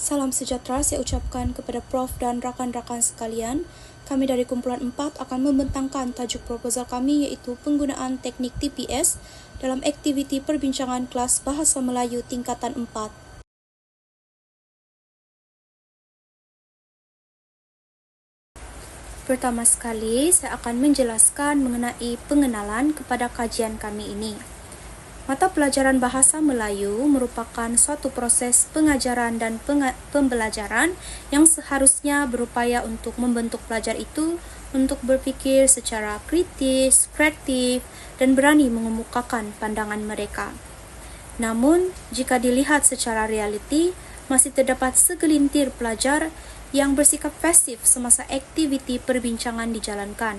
Salam sejahtera saya ucapkan kepada Prof dan rakan-rakan sekalian. Kami dari kumpulan 4 akan membentangkan tajuk proposal kami iaitu penggunaan teknik TPS dalam aktiviti perbincangan kelas Bahasa Melayu tingkatan 4. Pertama sekali, saya akan menjelaskan mengenai pengenalan kepada kajian kami ini. Mata pelajaran Bahasa Melayu merupakan suatu proses pengajaran dan pembelajaran yang seharusnya berupaya untuk membentuk pelajar itu untuk berpikir secara kritis, kreatif, dan berani mengemukakan pandangan mereka. Namun, jika dilihat secara realiti, masih terdapat segelintir pelajar yang bersikap pasif semasa aktiviti perbincangan dijalankan.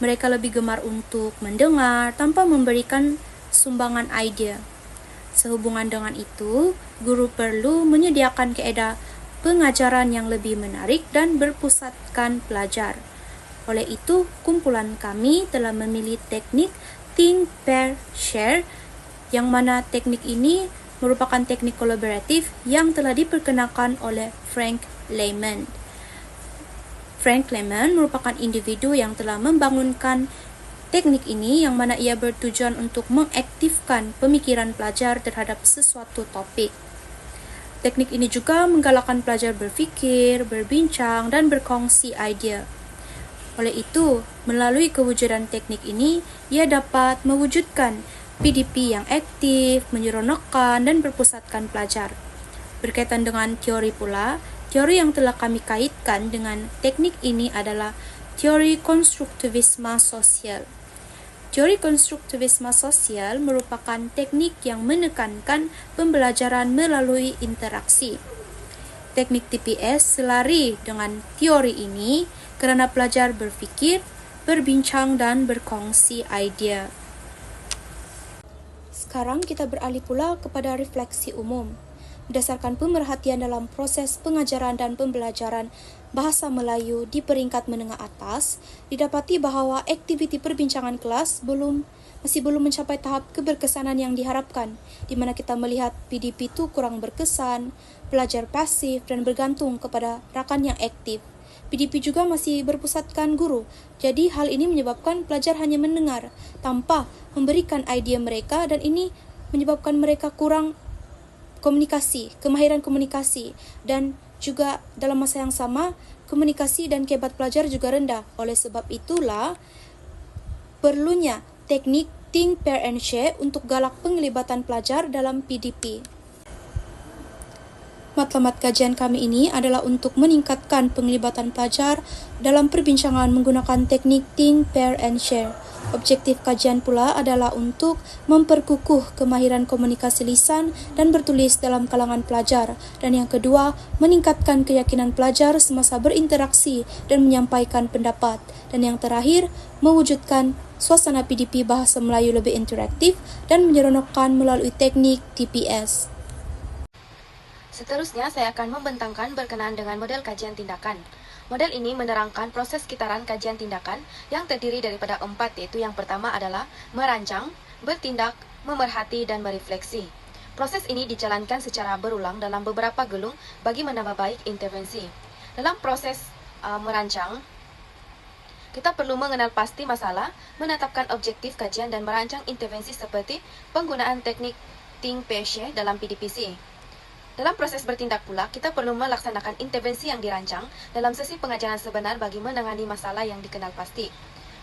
Mereka lebih gemar untuk mendengar tanpa memberikan sumbangan ide. Sehubungan dengan itu, guru perlu menyediakan keadaan pengajaran yang lebih menarik dan berpusatkan pelajar. Oleh itu, kumpulan kami telah memilih teknik Think, Pair, Share, yang mana teknik ini merupakan teknik kolaboratif yang telah diperkenalkan oleh Frank Lehman. Frank Lehman merupakan individu yang telah membangunkan teknik ini yang mana ia bertujuan untuk mengaktifkan pemikiran pelajar terhadap sesuatu topik. Teknik ini juga menggalakkan pelajar berfikir, berbincang, dan berkongsi ide. Oleh itu, melalui kewujudan teknik ini, ia dapat mewujudkan PDP yang aktif, menyeronokkan, dan berpusatkan pelajar. Berkaitan dengan teori pula, teori yang telah kami kaitkan dengan teknik ini adalah teori konstruktivisme sosial. Teori konstruktivisme sosial merupakan teknik yang menekankan pembelajaran melalui interaksi. Teknik TPS selari dengan teori ini kerana pelajar berfikir, berbincang, dan berkongsi idea. Sekarang kita beralih pula kepada refleksi umum. Berdasarkan pemerhatian dalam proses pengajaran dan pembelajaran Bahasa Melayu di peringkat menengah atas, didapati bahawa aktiviti perbincangan kelas masih belum mencapai tahap keberkesanan yang diharapkan, di mana kita melihat PDP itu kurang berkesan, pelajar pasif dan bergantung kepada rakan yang aktif. PDP juga masih berpusatkan guru, jadi hal ini menyebabkan pelajar hanya mendengar tanpa memberikan idea mereka dan ini menyebabkan mereka kurang kemahiran komunikasi dan juga dalam masa yang sama komunikasi dan kehebat pelajar juga rendah. Oleh sebab itulah perlunya teknik Think, Pair and Share untuk galak penglibatan pelajar dalam PDP. Matlamat kajian kami ini adalah untuk meningkatkan penglibatan pelajar dalam perbincangan menggunakan teknik Think, Pair and Share. Objektif kajian pula adalah untuk memperkukuh kemahiran komunikasi lisan dan bertulis dalam kalangan pelajar. Dan yang kedua, meningkatkan keyakinan pelajar semasa berinteraksi dan menyampaikan pendapat. Dan yang terakhir, mewujudkan suasana PDP Bahasa Melayu lebih interaktif dan menyeronokkan melalui teknik TPS. Seterusnya, saya akan membentangkan berkenaan dengan model kajian tindakan. Model ini menerangkan proses kitaran kajian tindakan yang terdiri daripada 4, yaitu yang pertama adalah merancang, bertindak, memerhati, dan merefleksi. Proses ini dijalankan secara berulang dalam beberapa gelung bagi menambah baik intervensi. Dalam proses merancang, kita perlu mengenal pasti masalah, menetapkan objektif kajian, dan merancang intervensi seperti penggunaan teknik Think, Pair, Share dalam PDPC. Dalam proses bertindak pula, kita perlu melaksanakan intervensi yang dirancang dalam sesi pengajaran sebenar bagi menangani masalah yang dikenal pasti.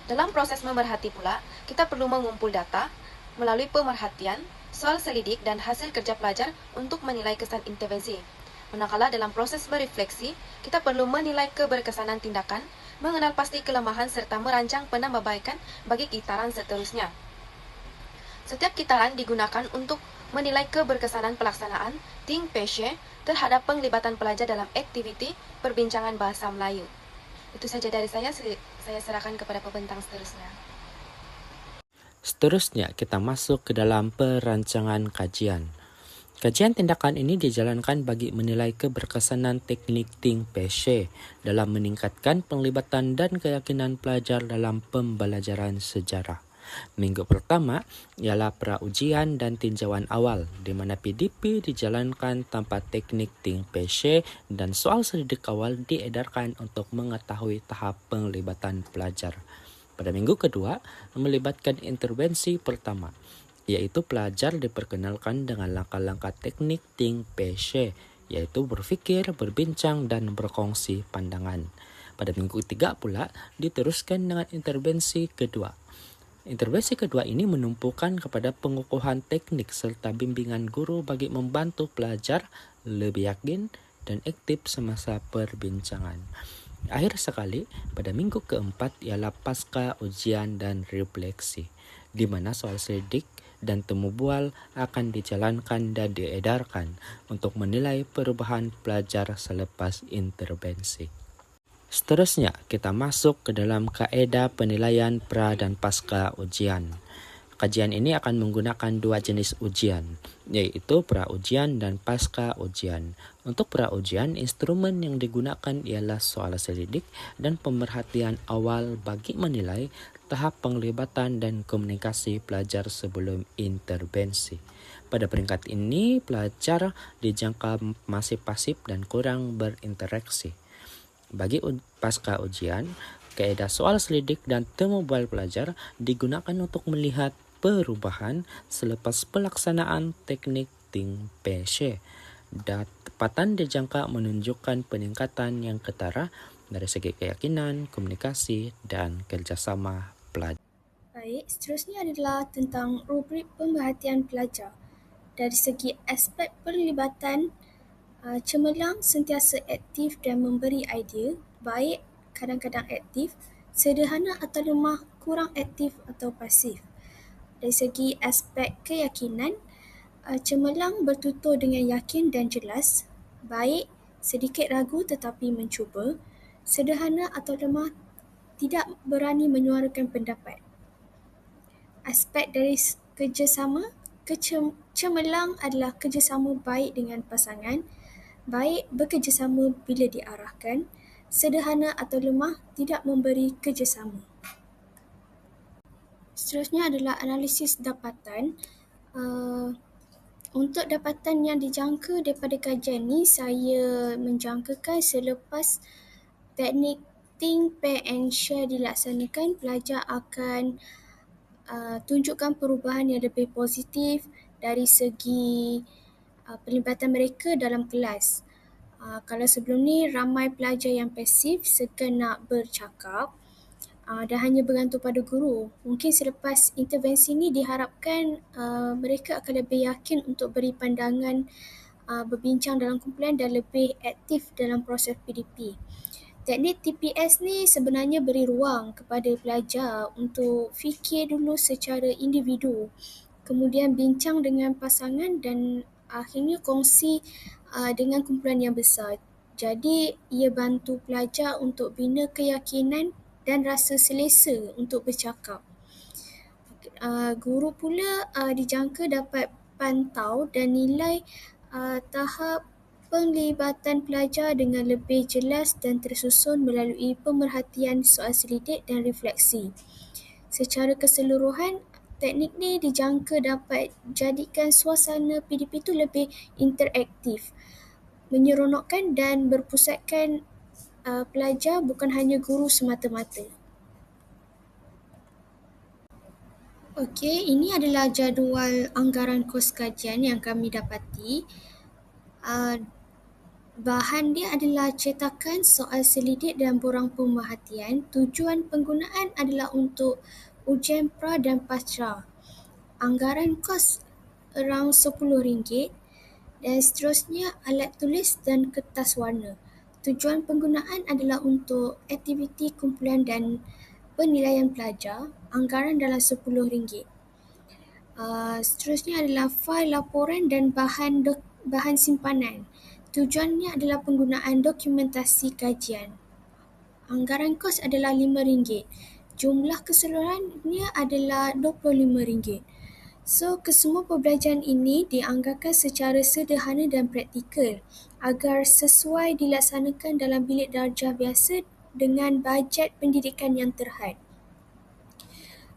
Dalam proses memerhati pula, kita perlu mengumpul data melalui pemerhatian, soal selidik dan hasil kerja pelajar untuk menilai kesan intervensi. Manakala dalam proses merefleksi, kita perlu menilai keberkesanan tindakan, mengenal pasti kelemahan serta merancang penambahbaikan bagi kitaran seterusnya. Setiap kitaran digunakan untuk menilai keberkesanan pelaksanaan Think, Pair, Share terhadap penglibatan pelajar dalam aktiviti perbincangan Bahasa Melayu. Itu saja dari saya serahkan kepada pembentang seterusnya. Seterusnya, kita masuk ke dalam perancangan kajian. Kajian tindakan ini dijalankan bagi menilai keberkesanan teknik Think, Pair, Share dalam meningkatkan penglibatan dan keyakinan pelajar dalam pembelajaran sejarah. Minggu pertama ialah pra-ujian dan tinjauan awal, di mana PDP dijalankan tanpa teknik Ting Peshe dan soal selidik awal diedarkan untuk mengetahui tahap penglibatan pelajar. Pada minggu kedua, melibatkan intervensi pertama, yaitu pelajar diperkenalkan dengan langkah-langkah teknik Ting Peshe, yaitu berfikir, berbincang, dan berkongsi pandangan. Pada minggu ketiga pula, diteruskan dengan intervensi kedua. Intervensi kedua ini menumpukan kepada pengukuhan teknik serta bimbingan guru bagi membantu pelajar lebih yakin dan aktif semasa perbincangan. Akhir sekali, pada minggu keempat ialah pasca ujian dan refleksi, di mana soal selidik dan temu bual akan dijalankan dan diedarkan untuk menilai perubahan pelajar selepas intervensi. Seterusnya, kita masuk ke dalam kaedah penilaian pra dan pasca ujian. Kajian ini akan menggunakan dua jenis ujian, yaitu pra-ujian dan pasca ujian. Untuk pra-ujian, instrumen yang digunakan ialah soal selidik dan pemerhatian awal bagi menilai tahap penglibatan dan komunikasi pelajar sebelum intervensi. Pada peringkat ini, pelajar dijangka masih pasif dan kurang berinteraksi. Bagi pasca ujian, kaedah soal selidik dan temu bual pelajar digunakan untuk melihat perubahan selepas pelaksanaan teknik Ting Peshe. Dapatan dijangka menunjukkan peningkatan yang ketara dari segi keyakinan, komunikasi, dan kerjasama pelajar. Baik, seterusnya adalah tentang rubrik pemerhatian pelajar. Dari segi aspek perlibatan, cemerlang sentiasa aktif dan memberi idea, baik kadang-kadang aktif, sederhana atau lemah, kurang aktif atau pasif. Dari segi aspek keyakinan, cemerlang bertutur dengan yakin dan jelas, baik sedikit ragu tetapi mencuba, sederhana atau lemah, tidak berani menyuarakan pendapat. Aspek dari kerjasama, cemerlang adalah kerjasama baik dengan pasangan, baik bekerjasama bila diarahkan, sederhana atau lemah, tidak memberi kerjasama. Seterusnya adalah analisis dapatan. Untuk dapatan yang dijangka daripada kajian ini, saya menjangkakan selepas teknik Think, Pair and Share dilaksanakan, pelajar akan tunjukkan perubahan yang lebih positif dari segi pelibatan mereka dalam kelas. Kalau sebelum ni ramai pelajar yang pasif, segan nak bercakap dan hanya bergantung pada guru. Mungkin selepas intervensi ni diharapkan mereka akan lebih yakin untuk beri pandangan, berbincang dalam kumpulan dan lebih aktif dalam proses PDP. Teknik TPS ni sebenarnya beri ruang kepada pelajar untuk fikir dulu secara individu, kemudian bincang dengan pasangan dan akhirnya kongsi dengan kumpulan yang besar. Jadi ia bantu pelajar untuk bina keyakinan dan rasa selesa untuk bercakap. Guru pula dijangka dapat pantau dan nilai tahap penglibatan pelajar dengan lebih jelas dan tersusun melalui pemerhatian soal selidik dan refleksi. Secara keseluruhan, teknik ni dijangka dapat jadikan suasana PDP itu lebih interaktif, menyeronokkan dan berpusatkan pelajar, bukan hanya guru semata-mata. Okey, ini adalah jadual anggaran kos kajian yang kami dapati. Bahan dia adalah cetakan soal selidik dan borang pemerhatian. Tujuan penggunaan adalah untuk ujian pra dan pasca. Anggaran kos around RM10 dan seterusnya alat tulis dan kertas warna. Tujuan penggunaan adalah untuk aktiviti kumpulan dan penilaian pelajar. Anggaran dalam RM10. Seterusnya adalah fail laporan dan bahan simpanan. Tujuannya adalah penggunaan dokumentasi kajian. Anggaran kos adalah RM5. Jumlah keseluruhannya adalah RM25. So, kesemua pembelajaran ini dianggarkan secara sederhana dan praktikal agar sesuai dilaksanakan dalam bilik darjah biasa dengan bajet pendidikan yang terhad.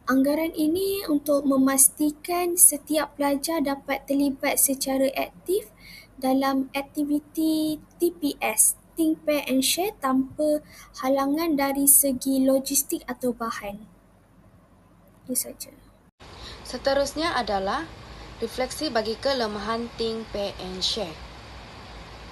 Anggaran ini untuk memastikan setiap pelajar dapat terlibat secara aktif dalam aktiviti TPS, Think, Pair and Share tanpa halangan dari segi logistik atau bahan. Itu saja. Seterusnya adalah refleksi bagi kelemahan Think, Pair and Share.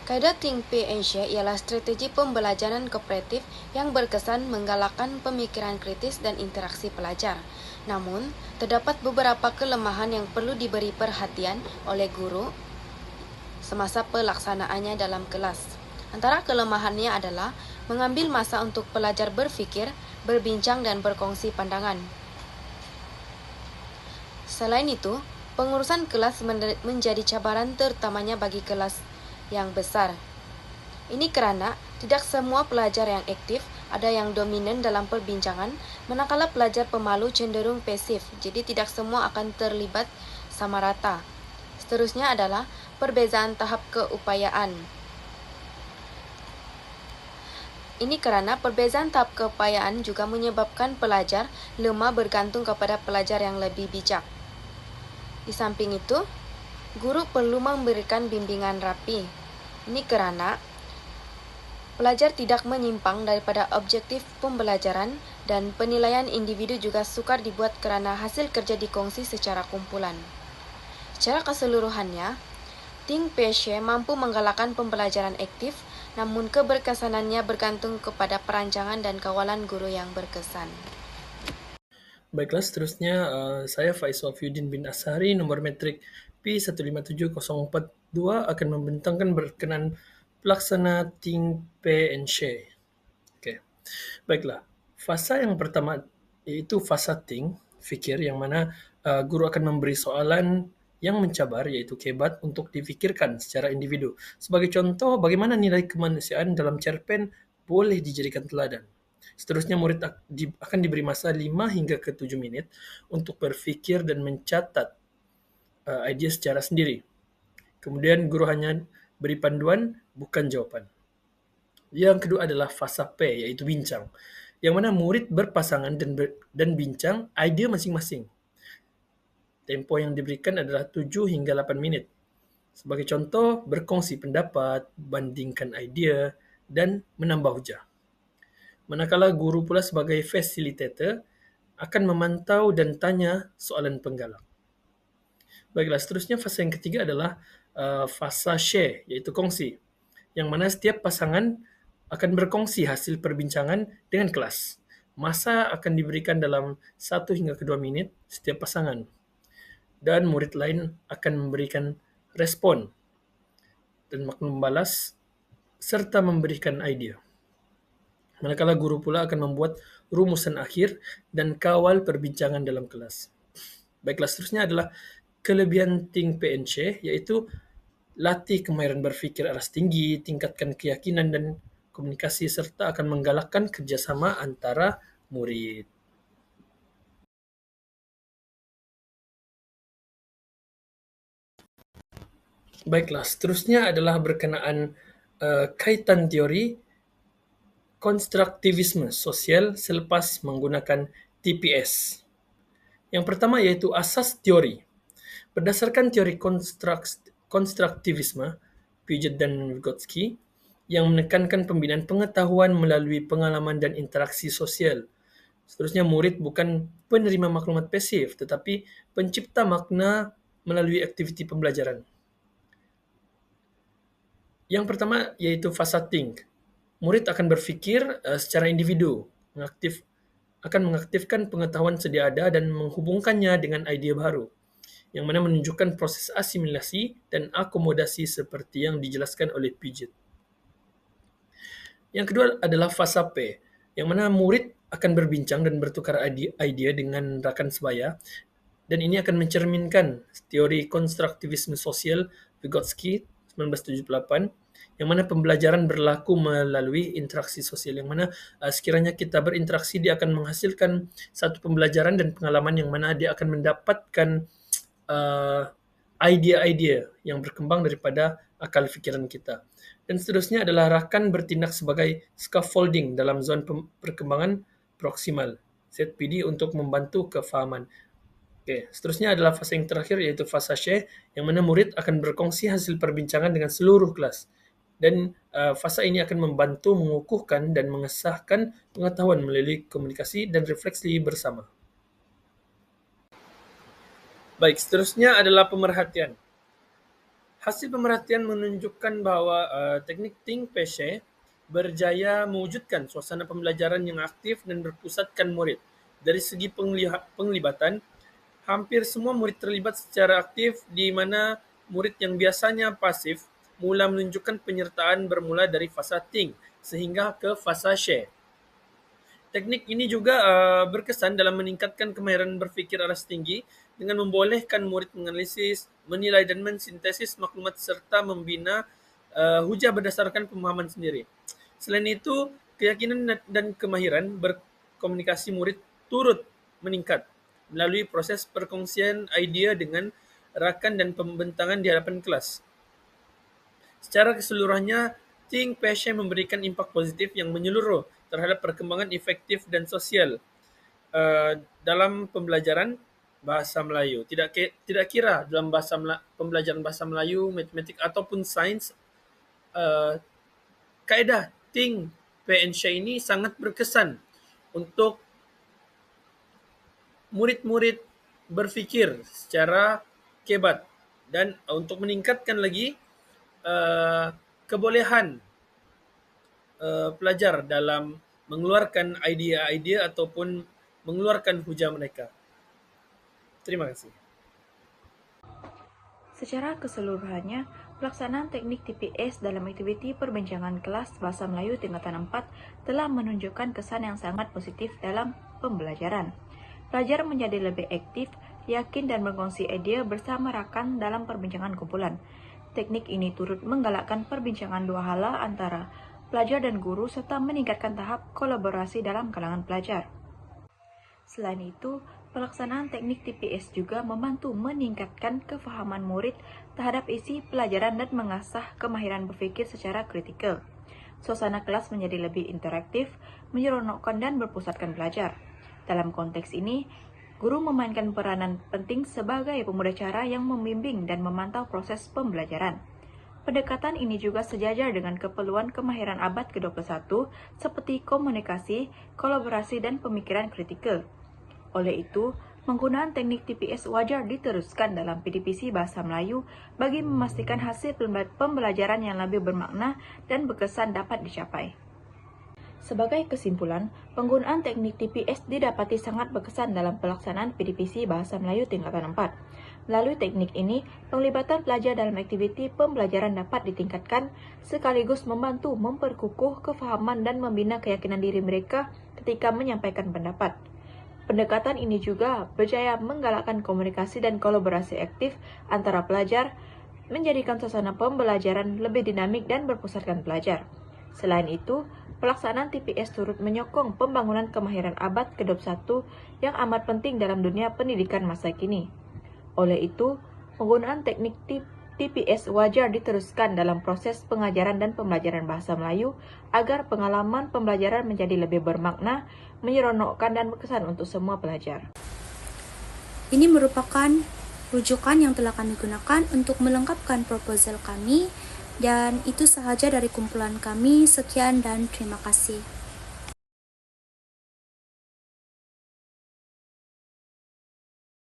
Kaedah Think, Pair and Share ialah strategi pembelajaran kooperatif yang berkesan menggalakkan pemikiran kritis dan interaksi pelajar. Namun, terdapat beberapa kelemahan yang perlu diberi perhatian oleh guru semasa pelaksanaannya dalam kelas. Antara kelemahannya adalah mengambil masa untuk pelajar berfikir, berbincang dan berkongsi pandangan. Selain itu, pengurusan kelas menjadi cabaran terutamanya bagi kelas yang besar. Ini kerana tidak semua pelajar yang aktif, ada yang dominan dalam perbincangan, manakala pelajar pemalu cenderung pasif, jadi tidak semua akan terlibat sama rata. Seterusnya adalah perbezaan tahap keupayaan. Ini kerana perbezaan tahap keupayaan juga menyebabkan pelajar lemah bergantung kepada pelajar yang lebih bijak. Di samping itu, guru perlu memberikan bimbingan rapi. Ini kerana pelajar tidak menyimpang daripada objektif pembelajaran dan penilaian individu juga sukar dibuat kerana hasil kerja dikongsi secara kumpulan. Secara keseluruhannya, Think, Pair, Share mampu menggalakkan pembelajaran aktif, namun keberkesanannya bergantung kepada perancangan dan kawalan guru yang berkesan. Baiklah, seterusnya saya Faiz Wafiuddin bin Ashari, nomor metrik P157042 akan membentangkan berkenaan pelaksana Think, Pair and Share. Okey. Baiklah, fasa yang pertama iaitu fasa Think, fikir, yang mana guru akan memberi soalan yang mencabar iaitu kebat untuk difikirkan secara individu. Sebagai contoh, bagaimana nilai kemanusiaan dalam cerpen boleh dijadikan teladan. Seterusnya, murid akan diberi masa 5 hingga ke 7 minit untuk berfikir dan mencatat idea secara sendiri. Kemudian, guru hanya beri panduan, bukan jawapan. Yang kedua adalah fasa pair, iaitu bincang, yang mana murid berpasangan dan bincang idea masing-masing. Tempo yang diberikan adalah 7 hingga 8 minit. Sebagai contoh, berkongsi pendapat, bandingkan idea, dan menambah hujah. Manakala guru pula sebagai facilitator akan memantau dan tanya soalan penggalak. Baiklah, seterusnya fasa yang ketiga adalah fasa share, iaitu kongsi, yang mana setiap pasangan akan berkongsi hasil perbincangan dengan kelas. Masa akan diberikan dalam 1 hingga ke 2 minit setiap pasangan. Dan murid lain akan memberikan respon dan maklum membalas serta memberikan idea. Manakala guru pula akan membuat rumusan akhir dan kawal perbincangan dalam kelas. Baiklah, seterusnya adalah kelebihan Think, Pair and Share, iaitu latih kemahiran berfikir aras tinggi, tingkatkan keyakinan dan komunikasi, serta akan menggalakkan kerjasama antara murid. Baiklah, seterusnya adalah berkenaan kaitan teori konstruktivisme sosial selepas menggunakan TPS. Yang pertama iaitu asas teori. Berdasarkan teori konstruktivisme, Piaget dan Vygotsky, yang menekankan pembinaan pengetahuan melalui pengalaman dan interaksi sosial. Seterusnya, murid bukan penerima maklumat pasif, tetapi pencipta makna melalui aktiviti pembelajaran. Yang pertama iaitu fasa think. Murid akan berfikir secara individu, akan mengaktifkan pengetahuan sedia ada dan menghubungkannya dengan idea baru, yang mana menunjukkan proses asimilasi dan akomodasi seperti yang dijelaskan oleh Piaget. Yang kedua adalah fasa pair, yang mana murid akan berbincang dan bertukar idea dengan rakan sebaya, dan ini akan mencerminkan teori konstruktivisme sosial Vygotsky 1978, yang mana pembelajaran berlaku melalui interaksi sosial, yang mana sekiranya kita berinteraksi, dia akan menghasilkan satu pembelajaran dan pengalaman yang mana dia akan mendapatkan idea-idea yang berkembang daripada akal fikiran kita. Dan seterusnya adalah rakan bertindak sebagai scaffolding dalam zon perkembangan proksimal, set PD untuk membantu kefahaman. Oke, seterusnya adalah fase yang terakhir yaitu fase share, yang mana murid akan berkongsi hasil perbincangan dengan seluruh kelas. Dan fase ini akan membantu mengukuhkan dan mengesahkan pengetahuan melalui komunikasi dan refleksi bersama. Baik, seterusnya adalah pemerhatian. Hasil pemerhatian menunjukkan bahwa teknik Think Peshe berjaya mewujudkan suasana pembelajaran yang aktif dan berpusatkan murid. Dari segi penglibatan, hampir semua murid terlibat secara aktif, di mana murid yang biasanya pasif mula menunjukkan penyertaan bermula dari fasa Think sehingga ke fasa Share. Teknik ini juga berkesan dalam meningkatkan kemahiran berfikir aras tinggi dengan membolehkan murid menganalisis, menilai dan mensintesis maklumat serta membina hujah berdasarkan pemahaman sendiri. Selain itu, keyakinan dan kemahiran berkomunikasi murid turut meningkat melalui proses perkongsian idea dengan rakan dan pembentangan di hadapan kelas. Secara keseluruhannya, Think Peshe memberikan impak positif yang menyeluruh terhadap perkembangan efektif dan sosial dalam pembelajaran bahasa Melayu. Tidak kira dalam pembelajaran bahasa Melayu, matematik ataupun sains, kaedah Think Peshe ini sangat berkesan untuk murid-murid berfikir secara kebat dan untuk meningkatkan lagi kebolehan pelajar dalam mengeluarkan idea-idea ataupun mengeluarkan hujah mereka. Terima kasih. Secara keseluruhannya, pelaksanaan teknik TPS dalam aktiviti perbincangan kelas Bahasa Melayu tingkatan 4 telah menunjukkan kesan yang sangat positif dalam pembelajaran. Pelajar menjadi lebih aktif, yakin dan berkongsi ide bersama rakan dalam perbincangan kumpulan. Teknik ini turut menggalakkan perbincangan dua hala antara pelajar dan guru serta meningkatkan tahap kolaborasi dalam kalangan pelajar. Selain itu, pelaksanaan teknik TPS juga membantu meningkatkan kefahaman murid terhadap isi pelajaran dan mengasah kemahiran berfikir secara kritikal. Suasana kelas menjadi lebih interaktif, menyeronokkan dan berpusatkan pelajar. Dalam konteks ini, guru memainkan peranan penting sebagai pemudahcara yang membimbing dan memantau proses pembelajaran. Pendekatan ini juga sejajar dengan keperluan kemahiran abad ke-21 seperti komunikasi, kolaborasi, dan pemikiran kritikal. Oleh itu, penggunaan teknik TPS wajar diteruskan dalam PDPC Bahasa Melayu bagi memastikan hasil pembelajaran yang lebih bermakna dan berkesan dapat dicapai. Sebagai kesimpulan, penggunaan teknik TPS didapati sangat berkesan dalam pelaksanaan PDPC Bahasa Melayu tingkatan 4. Melalui teknik ini, penglibatan pelajar dalam aktiviti pembelajaran dapat ditingkatkan sekaligus membantu memperkukuh kefahaman dan membina keyakinan diri mereka ketika menyampaikan pendapat. Pendekatan ini juga berjaya menggalakkan komunikasi dan kolaborasi aktif antara pelajar, menjadikan suasana pembelajaran lebih dinamik dan berpusatkan pelajar. Selain itu, pelaksanaan TPS turut menyokong pembangunan kemahiran abad ke-21 yang amat penting dalam dunia pendidikan masa kini. Oleh itu, penggunaan teknik TPS wajar diteruskan dalam proses pengajaran dan pembelajaran bahasa Melayu agar pengalaman pembelajaran menjadi lebih bermakna, menyeronokkan dan berkesan untuk semua pelajar. Ini merupakan rujukan yang telah kami gunakan untuk melengkapkan proposal kami, dan itu sahaja dari kumpulan kami. Sekian dan terima kasih.